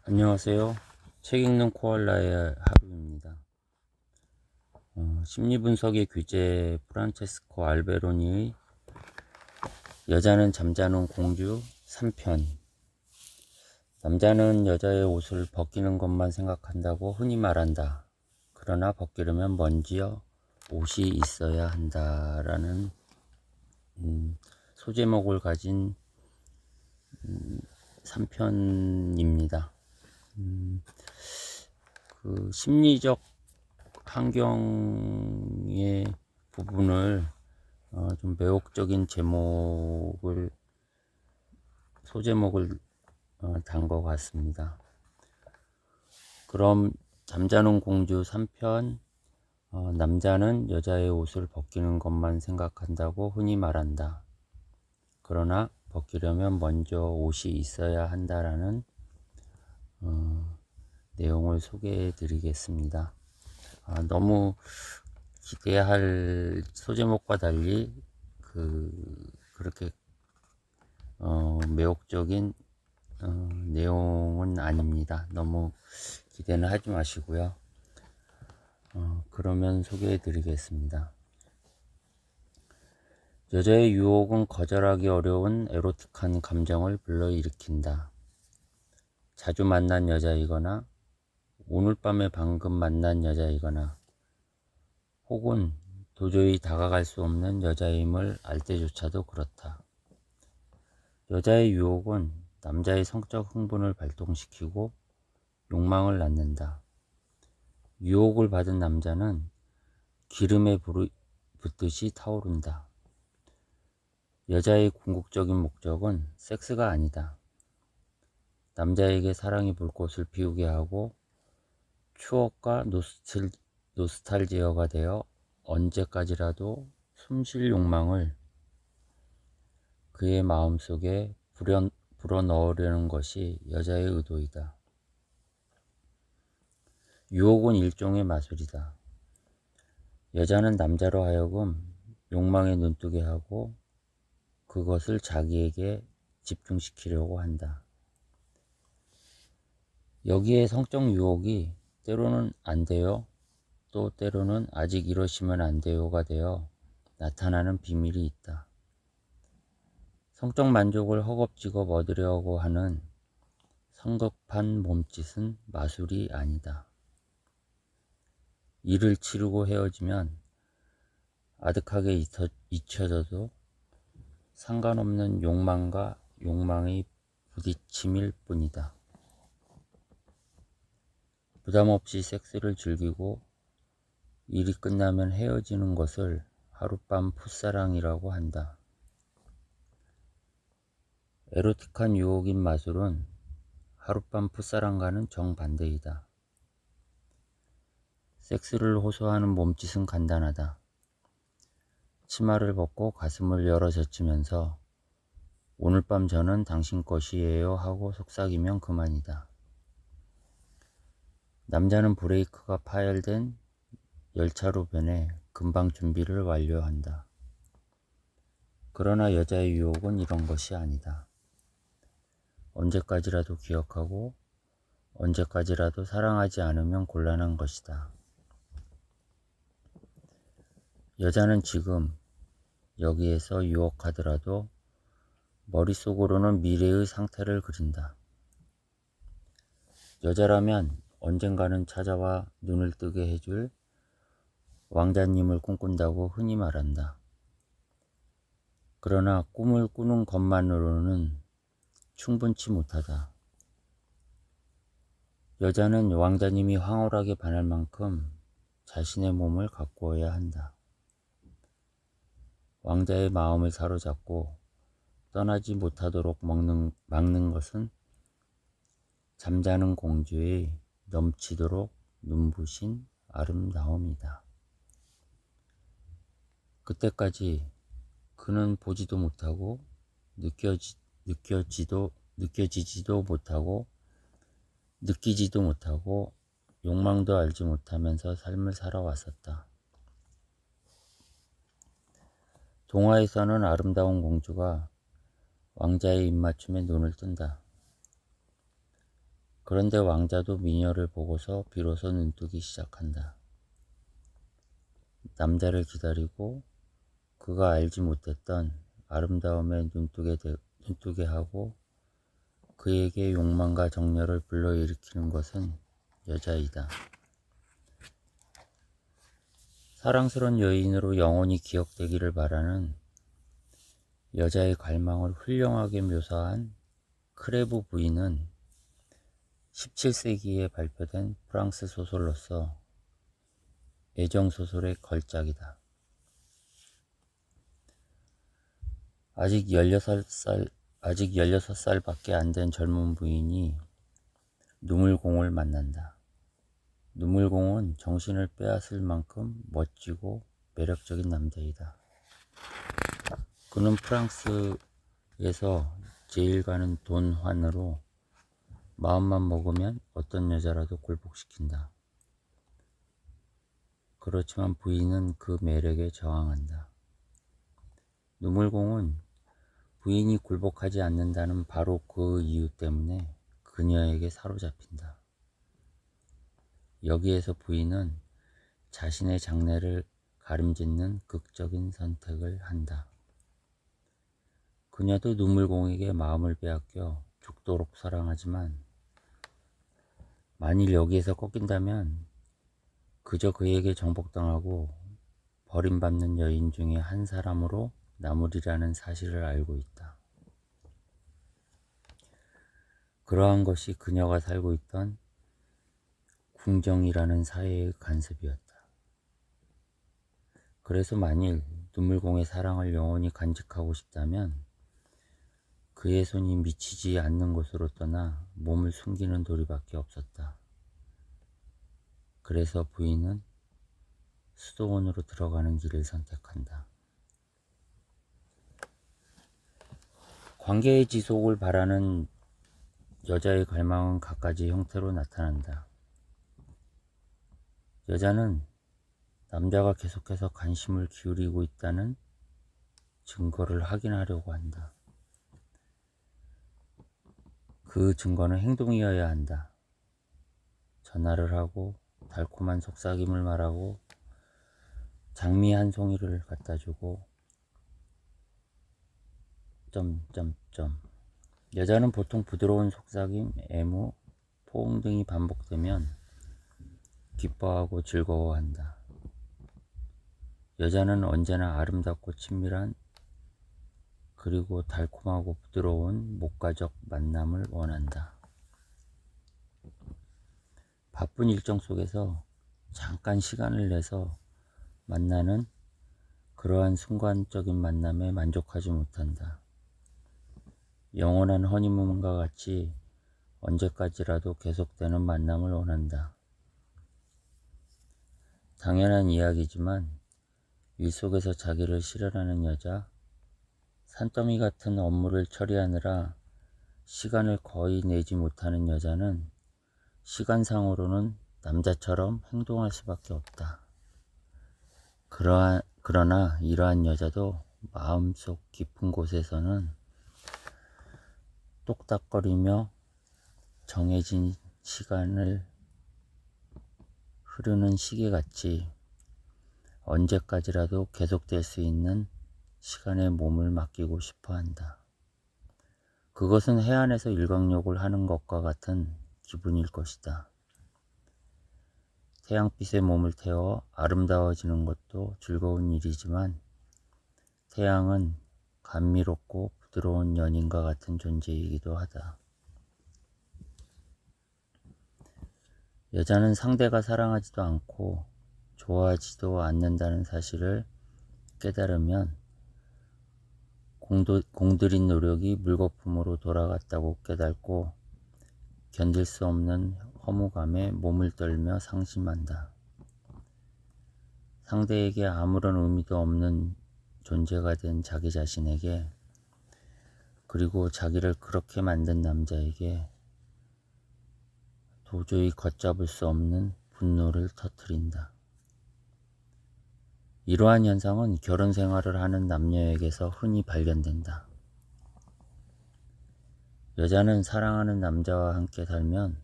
안녕하세요. 책 읽는 코알라의 하루입니다. 심리분석의 귀재 프란체스코 알베로니의 여자는 잠자는 공주 3편. 남자는 여자의 옷을 벗기는 것만 생각한다고 흔히 말한다. 그러나 벗기려면 먼저 옷이 있어야 한다라는 소제목을 가진 3편입니다. 그 심리적 환경의 부분을 좀 매혹적인 소제목을 단 것 같습니다. 그럼 잠자는 공주 3편. 남자는 여자의 옷을 벗기는 것만 생각한다고 흔히 말한다. 그러나 벗기려면 먼저 옷이 있어야 한다라는 내용을 소개해 드리겠습니다. 너무 기대할 소제목과 달리 그렇게 매혹적인 내용은 아닙니다. 너무 기대는 하지 마시고요. 그러면 소개해 드리겠습니다. 여자의 유혹은 거절하기 어려운 에로틱한 감정을 불러일으킨다. 자주 만난 여자이거나 오늘 밤에 방금 만난 여자이거나 혹은 도저히 다가갈 수 없는 여자임을 알 때조차도 그렇다. 여자의 유혹은 남자의 성적 흥분을 발동시키고 욕망을 낳는다. 유혹을 받은 남자는 기름에 붓듯이 타오른다. 여자의 궁극적인 목적은 섹스가 아니다. 남자에게 사랑의 불꽃을 피우게 하고 추억과 노스탈지어가 되어 언제까지라도 숨쉴 욕망을 그의 마음속에 불어넣으려는 것이 여자의 의도이다. 유혹은 일종의 마술이다. 여자는 남자로 하여금 욕망에 눈뜨게 하고 그것을 자기에게 집중시키려고 한다. 여기에 성적 유혹이 때로는 안 돼요, 또 때로는 아직 이러시면 안 돼요가 되어 나타나는 비밀이 있다. 성적 만족을 허겁지겁 얻으려고 하는 성급한 몸짓은 마술이 아니다. 일을 치르고 헤어지면 아득하게 잊혀져도 상관없는 욕망과 욕망의 부딪힘일 뿐이다. 부담없이 섹스를 즐기고 일이 끝나면 헤어지는 것을 하룻밤 풋사랑이라고 한다. 에로틱한 유혹인 마술은 하룻밤 풋사랑과는 정반대이다. 섹스를 호소하는 몸짓은 간단하다. 치마를 벗고 가슴을 열어 젖히면서 오늘 밤 저는 당신 것이에요 하고 속삭이면 그만이다. 남자는 브레이크가 파열된 열차로 변해 금방 준비를 완료한다. 그러나 여자의 유혹은 이런 것이 아니다. 언제까지라도 기억하고 언제까지라도 사랑하지 않으면 곤란한 것이다. 여자는 지금 여기에서 유혹하더라도 머릿속으로는 미래의 상태를 그린다. 여자라면 언젠가는 찾아와 눈을 뜨게 해줄 왕자님을 꿈꾼다고 흔히 말한다. 그러나 꿈을 꾸는 것만으로는 충분치 못하다. 여자는 왕자님이 황홀하게 반할 만큼 자신의 몸을 가꾸어야 한다. 왕자의 마음을 사로잡고 떠나지 못하도록 막는 것은 잠자는 공주의 넘치도록 눈부신 아름다움이다. 그때까지 그는 보지도 못하고 느껴지지도 못하고 느끼지도 못하고 욕망도 알지 못하면서 삶을 살아왔었다. 동화에서는 아름다운 공주가 왕자의 입맞춤에 눈을 뜬다. 그런데 왕자도 미녀를 보고서 비로소 눈뜨기 시작한다. 남자를 기다리고 그가 알지 못했던 아름다움에 눈뜨게 하고 그에게 욕망과 정열을 불러일으키는 것은 여자이다. 사랑스러운 여인으로 영원히 기억되기를 바라는 여자의 갈망을 훌륭하게 묘사한 크레브 부인은 17세기에 발표된 프랑스 소설로서 애정소설의 걸작이다. 아직 16살밖에 안 된 젊은 부인이 누물공을 만난다. 누물공은 정신을 빼앗을 만큼 멋지고 매력적인 남자이다. 그는 프랑스에서 제일 가는 돈환으로 마음만 먹으면 어떤 여자라도 굴복시킨다. 그렇지만 부인은 그 매력에 저항한다. 누물공은 부인이 굴복하지 않는다는 바로 그 이유 때문에 그녀에게 사로잡힌다. 여기에서 부인은 자신의 장래를 가름짓는 극적인 선택을 한다. 그녀도 누물공에게 마음을 빼앗겨 죽도록 사랑하지만 만일 여기에서 꺾인다면 그저 그에게 정복당하고 버림받는 여인 중에 한 사람으로 남으리라는 사실을 알고 있다. 그러한 것이 그녀가 살고 있던 궁정이라는 사회의 간섭이었다. 그래서 만일 누물공의 사랑을 영원히 간직하고 싶다면 그의 손이 미치지 않는 곳으로 떠나 몸을 숨기는 도리밖에 없었다. 그래서 부인은 수도원으로 들어가는 길을 선택한다. 관계의 지속을 바라는 여자의 갈망은 갖가지 형태로 나타난다. 여자는 남자가 계속해서 관심을 기울이고 있다는 증거를 확인하려고 한다. 그 증거는 행동이어야 한다. 전화를 하고 달콤한 속삭임을 말하고 장미 한 송이를 갖다 주고 여자는 보통 부드러운 속삭임, 애무, 포옹 등이 반복되면 기뻐하고 즐거워한다. 여자는 언제나 아름답고 친밀한 그리고 달콤하고 부드러운 목가적 만남을 원한다. 바쁜 일정 속에서 잠깐 시간을 내서 만나는 그러한 순간적인 만남에 만족하지 못한다. 영원한 허니문과 같이 언제까지라도 계속되는 만남을 원한다. 당연한 이야기지만 일 속에서 자기를 실현하는 여자, 산더미 같은 업무를 처리하느라 시간을 거의 내지 못하는 여자는 시간상으로는 남자처럼 행동할 수밖에 없다. 그러나 이러한 여자도 마음속 깊은 곳에서는 똑딱거리며 정해진 시간을 흐르는 시계같이 언제까지라도 계속될 수 있는 시간에 몸을 맡기고 싶어 한다. 그것은 해안에서 일광욕을 하는 것과 같은 기분일 것이다. 태양빛에 몸을 태워 아름다워지는 것도 즐거운 일이지만 태양은 감미롭고 부드러운 연인과 같은 존재이기도 하다. 여자는 상대가 사랑하지도 않고 좋아하지도 않는다는 사실을 깨달으면 공들인 노력이 물거품으로 돌아갔다고 깨닫고 견딜 수 없는 허무감에 몸을 떨며 상심한다. 상대에게 아무런 의미도 없는 존재가 된 자기 자신에게 그리고 자기를 그렇게 만든 남자에게 도저히 걷잡을 수 없는 분노를 터뜨린다. 이러한 현상은 결혼 생활을 하는 남녀에게서 흔히 발견된다. 여자는 사랑하는 남자와 함께 살면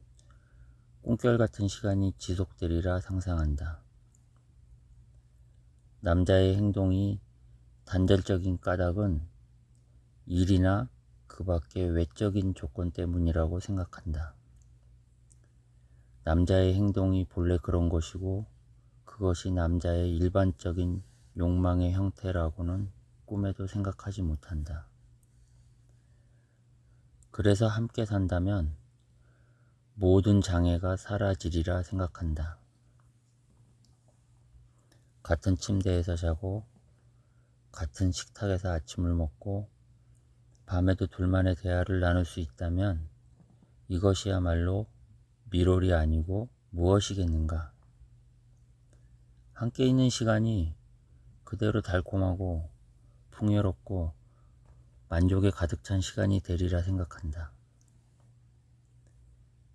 꿈결 같은 시간이 지속되리라 상상한다. 남자의 행동이 단절적인 까닭은 일이나 그 밖의 외적인 조건 때문이라고 생각한다. 남자의 행동이 본래 그런 것이고 그것이 남자의 일반적인 욕망의 형태라고는 꿈에도 생각하지 못한다. 그래서 함께 산다면 모든 장애가 사라지리라 생각한다. 같은 침대에서 자고 같은 식탁에서 아침을 먹고 밤에도 둘만의 대화를 나눌 수 있다면 이것이야말로 미롤이 아니고 무엇이겠는가. 함께 있는 시간이 그대로 달콤하고 풍요롭고 만족에 가득 찬 시간이 되리라 생각한다.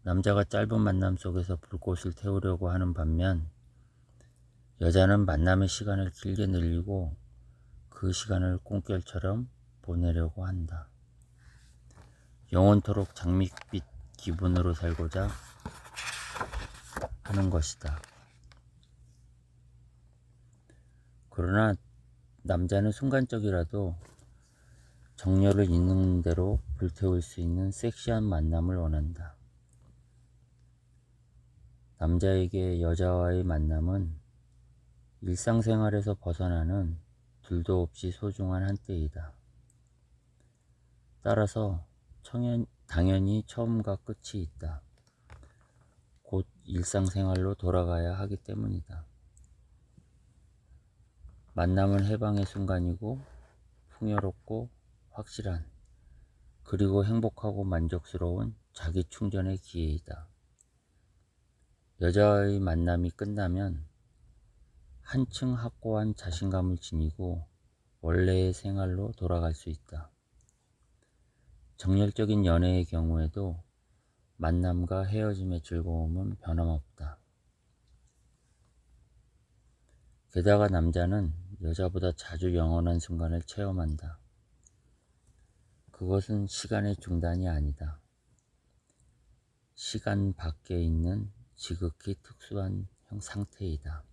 남자가 짧은 만남 속에서 불꽃을 태우려고 하는 반면 여자는 만남의 시간을 길게 늘리고 그 시간을 꿈결처럼 보내려고 한다. 영원토록 장밋빛 기분으로 살고자 하는 것이다. 그러나 남자는 순간적이라도 정열을 있는 대로 불태울 수 있는 섹시한 만남을 원한다. 남자에게 여자와의 만남은 일상생활에서 벗어나는 둘도 없이 소중한 한때이다. 따라서 당연히 처음과 끝이 있다. 곧 일상생활로 돌아가야 하기 때문이다. 만남은 해방의 순간이고 풍요롭고 확실한 그리고 행복하고 만족스러운 자기 충전의 기회이다. 여자와의 만남이 끝나면 한층 확고한 자신감을 지니고 원래의 생활로 돌아갈 수 있다. 정열적인 연애의 경우에도 만남과 헤어짐의 즐거움은 변함없다. 게다가 남자는 여자보다 자주 영원한 순간을 체험한다. 그것은 시간의 중단이 아니다. 시간 밖에 있는 지극히 특수한 상태이다.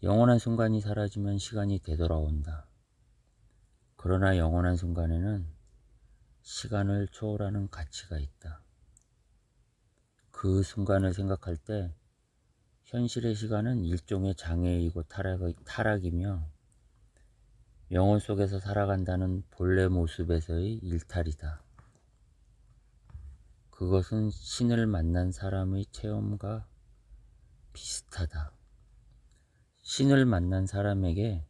영원한 순간이 사라지면 시간이 되돌아온다. 그러나 영원한 순간에는 시간을 초월하는 가치가 있다. 그 순간을 생각할 때 현실의 시간은 일종의 장애이고 타락이며 영혼 속에서 살아간다는 본래 모습에서의 일탈이다. 그것은 신을 만난 사람의 체험과 비슷하다. 신을 만난 사람에게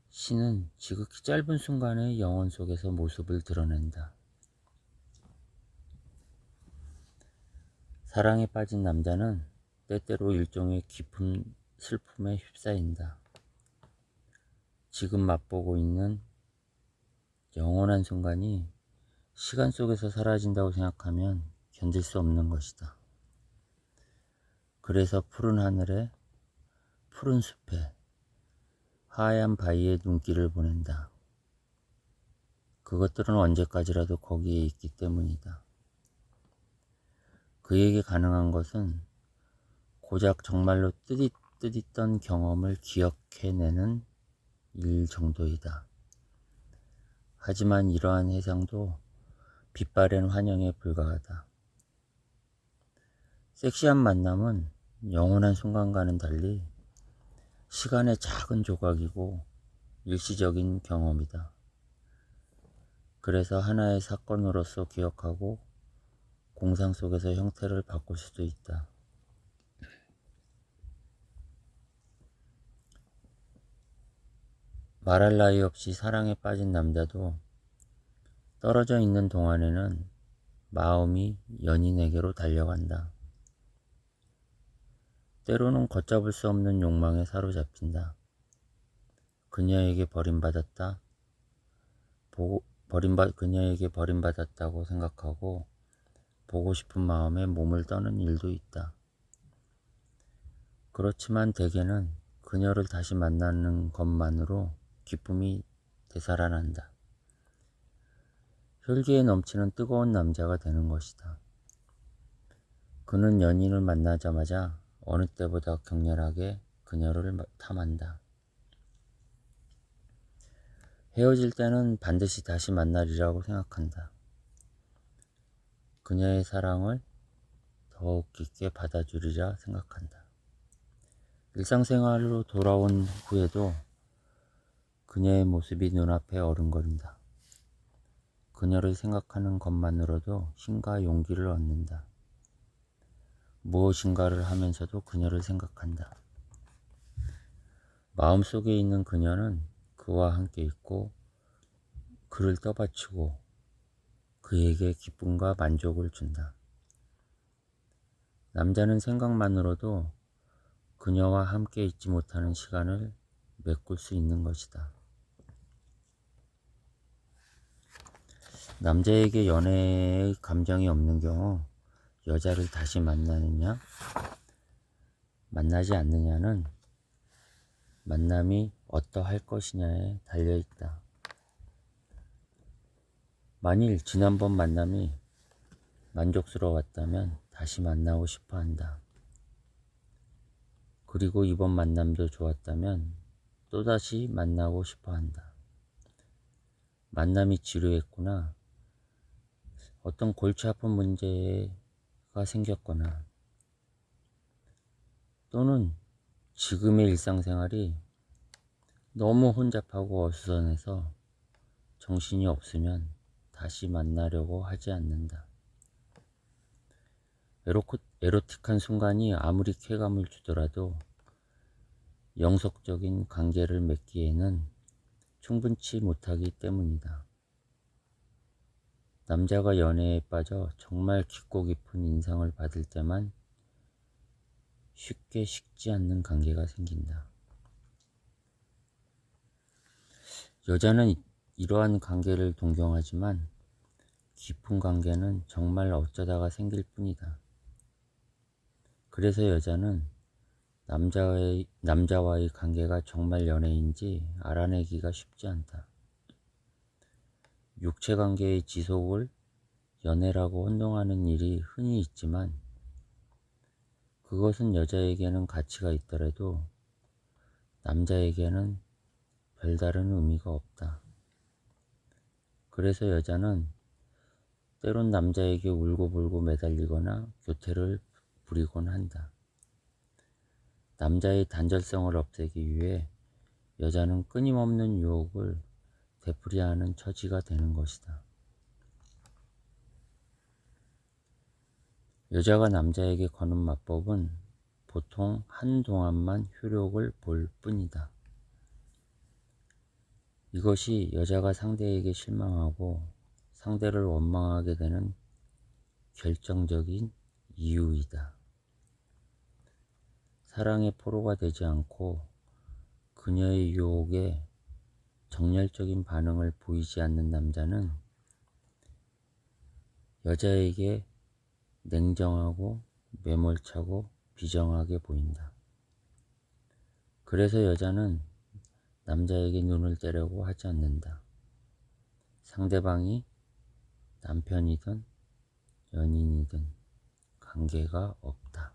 신은 지극히 짧은 순간에 영혼 속에서 모습을 드러낸다. 사랑에 빠진 남자는 때때로 일종의 깊은 슬픔에 휩싸인다. 지금 맛보고 있는 영원한 순간이 시간 속에서 사라진다고 생각하면 견딜 수 없는 것이다. 그래서 푸른 하늘에, 푸른 숲에, 하얀 바위에 눈길을 보낸다. 그것들은 언제까지라도 거기에 있기 때문이다. 그에게 가능한 것은 고작 정말로 뜻있던 경험을 기억해내는 일 정도이다. 하지만 이러한 해상도 빛바랜 환영에 불과하다. 섹시한 만남은 영원한 순간과는 달리 시간의 작은 조각이고 일시적인 경험이다. 그래서 하나의 사건으로서 기억하고 공상 속에서 형태를 바꿀 수도 있다. 말할 나위 없이 사랑에 빠진 남자도 떨어져 있는 동안에는 마음이 연인에게로 달려간다. 때로는 걷잡을 수 없는 욕망에 사로잡힌다. 그녀에게 버림받았다고 생각하고 보고 싶은 마음에 몸을 떠는 일도 있다. 그렇지만 대개는 그녀를 다시 만나는 것만으로 기쁨이 되살아난다. 혈기에 넘치는 뜨거운 남자가 되는 것이다. 그는 연인을 만나자마자 어느 때보다 격렬하게 그녀를 탐한다. 헤어질 때는 반드시 다시 만나리라고 생각한다. 그녀의 사랑을 더욱 깊게 받아주리라 생각한다. 일상생활로 돌아온 후에도 그녀의 모습이 눈앞에 어른거린다. 그녀를 생각하는 것만으로도 힘과 용기를 얻는다. 무엇인가를 하면서도 그녀를 생각한다. 마음속에 있는 그녀는 그와 함께 있고 그를 떠받치고 그에게 기쁨과 만족을 준다. 남자는 생각만으로도 그녀와 함께 있지 못하는 시간을 메꿀 수 있는 것이다. 남자에게 연애의 감정이 없는 경우 여자를 다시 만나느냐, 만나지 않느냐는 만남이 어떠할 것이냐에 달려있다. 만일 지난번 만남이 만족스러웠다면 다시 만나고 싶어 한다. 그리고 이번 만남도 좋았다면 또다시 만나고 싶어 한다. 만남이 지루했구나, 어떤 골치 아픈 문제가 생겼거나 또는 지금의 일상생활이 너무 혼잡하고 어수선해서 정신이 없으면 다시 만나려고 하지 않는다. 에로틱한 순간이 아무리 쾌감을 주더라도 영속적인 관계를 맺기에는 충분치 못하기 때문이다. 남자가 연애에 빠져 정말 깊고 깊은 인상을 받을 때만 쉽게 식지 않는 관계가 생긴다. 여자는 이러한 관계를 동경하지만 깊은 관계는 정말 어쩌다가 생길 뿐이다. 그래서 여자는 남자와의 관계가 정말 연애인지 알아내기가 쉽지 않다. 육체관계의 지속을 연애라고 혼동하는 일이 흔히 있지만 그것은 여자에게는 가치가 있더라도 남자에게는 별다른 의미가 없다. 그래서 여자는 때론 남자에게 울고불고 매달리거나 교태를 부리곤 한다. 남자의 단절성을 없애기 위해 여자는 끊임없는 유혹을 되풀이하는 처지가 되는 것이다. 여자가 남자에게 거는 마법은 보통 한동안만 효력을 볼 뿐이다. 이것이 여자가 상대에게 실망하고 상대를 원망하게 되는 결정적인 이유이다. 사랑의 포로가 되지 않고 그녀의 유혹에 정열적인 반응을 보이지 않는 남자는 여자에게 냉정하고 매몰차고 비정하게 보인다. 그래서 여자는 남자에게 눈을 떼려고 하지 않는다. 상대방이 남편이든 연인이든 관계가 없다.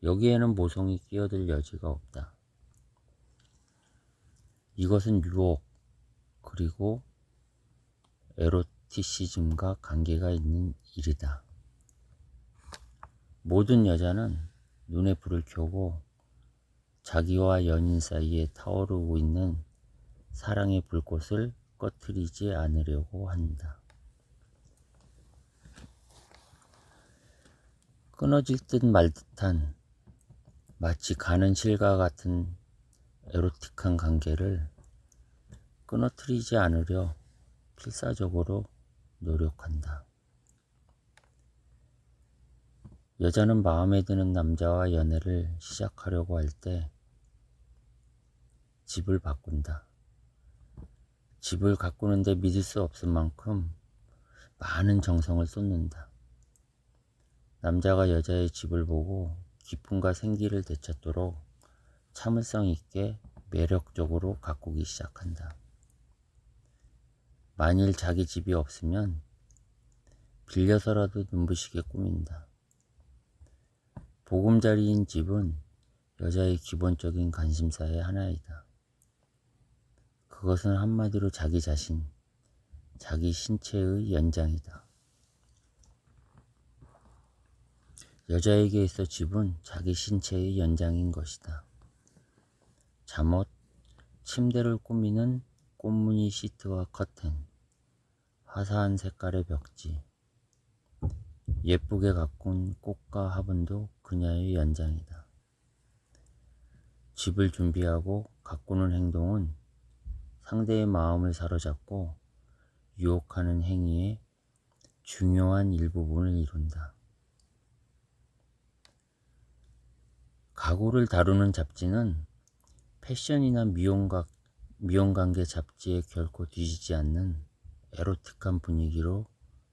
여기에는 모성이 끼어들 여지가 없다. 이것은 유혹 그리고 에로티시즘과 관계가 있는 일이다. 모든 여자는 눈에 불을 켜고 자기와 연인 사이에 타오르고 있는 사랑의 불꽃을 꺼트리지 않으려고 한다. 끊어질 듯 말 듯한 마치 가는 실과 같은 에로틱한 관계를 끊어뜨리지 않으려 필사적으로 노력한다. 여자는 마음에 드는 남자와 연애를 시작하려고 할 때 집을 바꾼다. 집을 가꾸는데 믿을 수 없을 만큼 많은 정성을 쏟는다. 남자가 여자의 집을 보고 기쁨과 생기를 되찾도록 참을성 있게 매력적으로 가꾸기 시작한다. 만일 자기 집이 없으면 빌려서라도 눈부시게 꾸민다. 보금자리인 집은 여자의 기본적인 관심사의 하나이다. 그것은 한마디로 자기 자신, 자기 신체의 연장이다. 여자에게 있어 집은 자기 신체의 연장인 것이다. 잠옷, 침대를 꾸미는 꽃무늬 시트와 커튼, 화사한 색깔의 벽지, 예쁘게 가꾼 꽃과 화분도 그녀의 연장이다. 집을 준비하고 가꾸는 행동은 상대의 마음을 사로잡고 유혹하는 행위의 중요한 일부분을 이룬다. 가구를 다루는 잡지는 패션이나 미용관계 잡지에 결코 뒤지지 않는 에로틱한 분위기로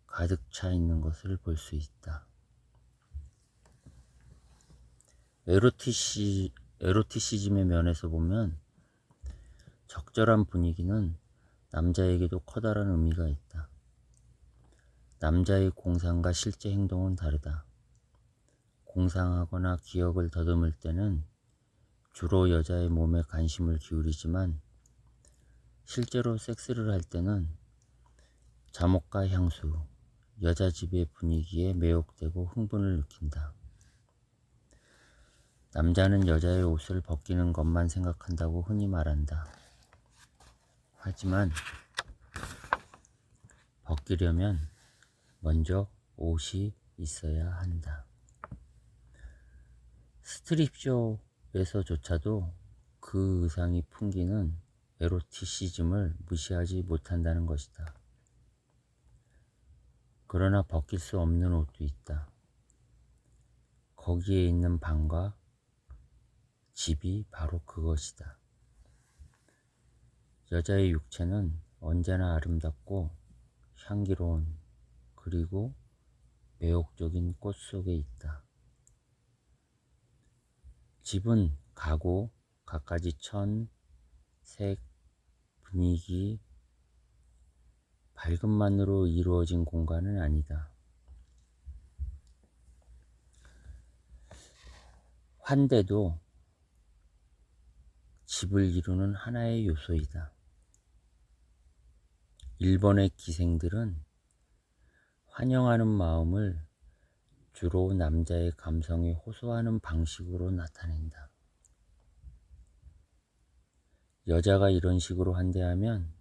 가득 차 있는 것을 볼 수 있다. 에로티시즘의 면에서 보면 적절한 분위기는 남자에게도 커다란 의미가 있다. 남자의 공상과 실제 행동은 다르다. 공상하거나 기억을 더듬을 때는 주로 여자의 몸에 관심을 기울이지만 실제로 섹스를 할 때는 잠옷과 향수, 여자 집의 분위기에 매혹되고 흥분을 느낀다. 남자는 여자의 옷을 벗기는 것만 생각한다고 흔히 말한다. 하지만 벗기려면 먼저 옷이 있어야 한다. 스트립쇼에서조차도 그 의상이 풍기는 에로티시즘을 무시하지 못한다는 것이다. 그러나 벗길 수 없는 옷도 있다. 거기에 있는 방과 집이 바로 그것이다. 여자의 육체는 언제나 아름답고 향기로운 그리고 매혹적인 꽃 속에 있다. 집은 가구, 갖가지 천, 색, 분위기, 밝음만으로 이루어진 공간은 아니다. 환대도 집을 이루는 하나의 요소이다. 일본의 기생들은 환영하는 마음을 주로 남자의 감성에 호소하는 방식으로 나타낸다. 여자가 이런 식으로 환대하면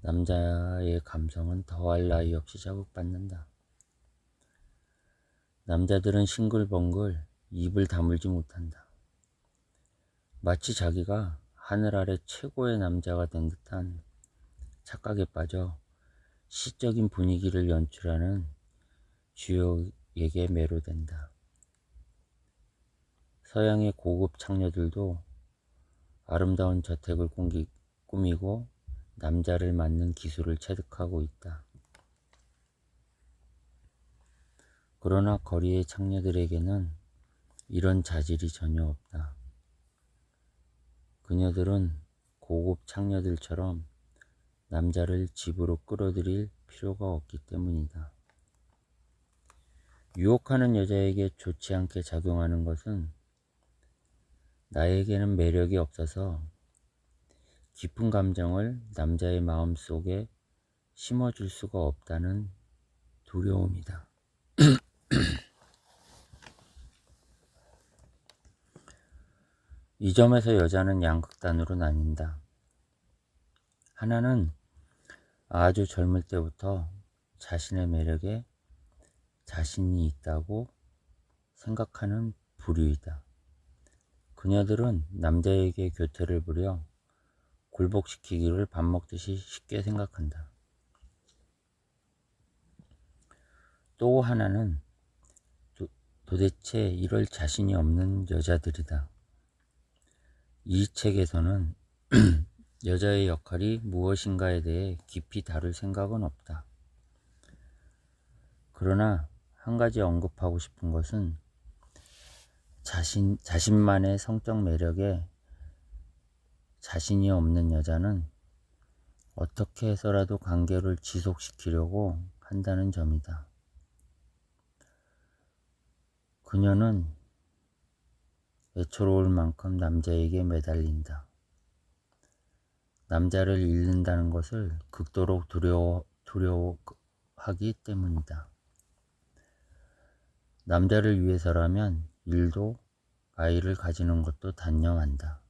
남자의 감성은 더할 나위 없이 자극받는다. 남자들은 싱글벙글 입을 다물지 못한다. 마치 자기가 하늘 아래 최고의 남자가 된 듯한 착각에 빠져 시적인 분위기를 연출하는 주역에게 매료된다. 서양의 고급 창녀들도 아름다운 저택을 꾸미고 남자를 맞는 기술을 체득하고 있다. 그러나 거리의 창녀들에게는 이런 자질이 전혀 없다. 그녀들은 고급 창녀들처럼 남자를 집으로 끌어들일 필요가 없기 때문이다. 유혹하는 여자에게 좋지 않게 작용하는 것은 나에게는 매력이 없어서 깊은 감정을 남자의 마음 속에 심어줄 수가 없다는 두려움이다. 이 점에서 여자는 양극단으로 나뉜다. 하나는 아주 젊을 때부터 자신의 매력에 자신이 있다고 생각하는 부류이다. 그녀들은 남자에게 교태를 부려 굴복시키기를 밥 먹듯이 쉽게 생각한다. 또 하나는 도대체 이럴 자신이 없는 여자들이다. 이 책에서는 여자의 역할이 무엇인가에 대해 깊이 다룰 생각은 없다. 그러나 한 가지 언급하고 싶은 것은 자신만의 성적 매력에 자신이 없는 여자는 어떻게 해서라도 관계를 지속시키려고 한다는 점이다. 그녀는 애처로울 만큼 남자에게 매달린다. 남자를 잃는다는 것을 극도로 두려워하기 때문이다. 남자를 위해서라면 일도 아이를 가지는 것도 단념한다.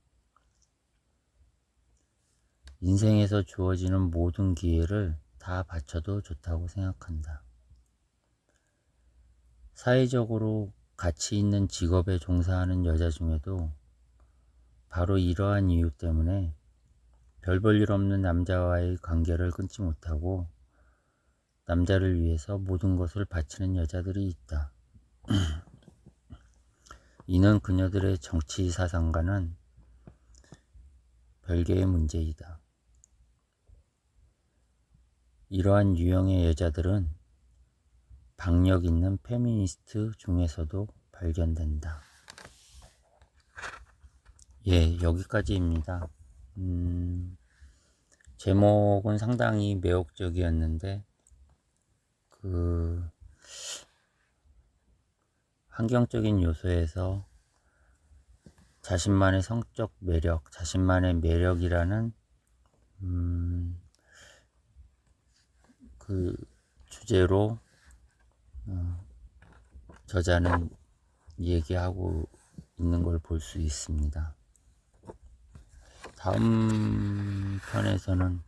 인생에서 주어지는 모든 기회를 다 바쳐도 좋다고 생각한다. 사회적으로 가치 있는 직업에 종사하는 여자 중에도 바로 이러한 이유 때문에 별 볼 일 없는 남자와의 관계를 끊지 못하고 남자를 위해서 모든 것을 바치는 여자들이 있다. 이는 그녀들의 정치 사상과는 별개의 문제이다. 이러한 유형의 여자들은 박력 있는 페미니스트 중에서도 발견된다. 예, 여기까지입니다. 제목은 상당히 매혹적이었는데 환경적인 요소에서 자신만의 성적 매력, 자신만의 매력이라는 그 주제로 저자는 얘기하고 있는 걸 볼 수 있습니다. 다음 편에서는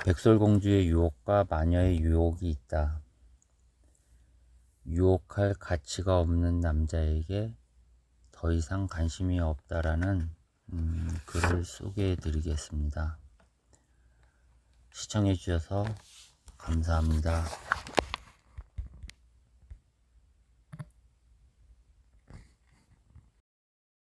백설공주의 유혹과 마녀의 유혹이 있다. 유혹할 가치가 없는 남자에게 더 이상 관심이 없다라는 글을 소개해 드리겠습니다. 시청해 주셔서 감사합니다.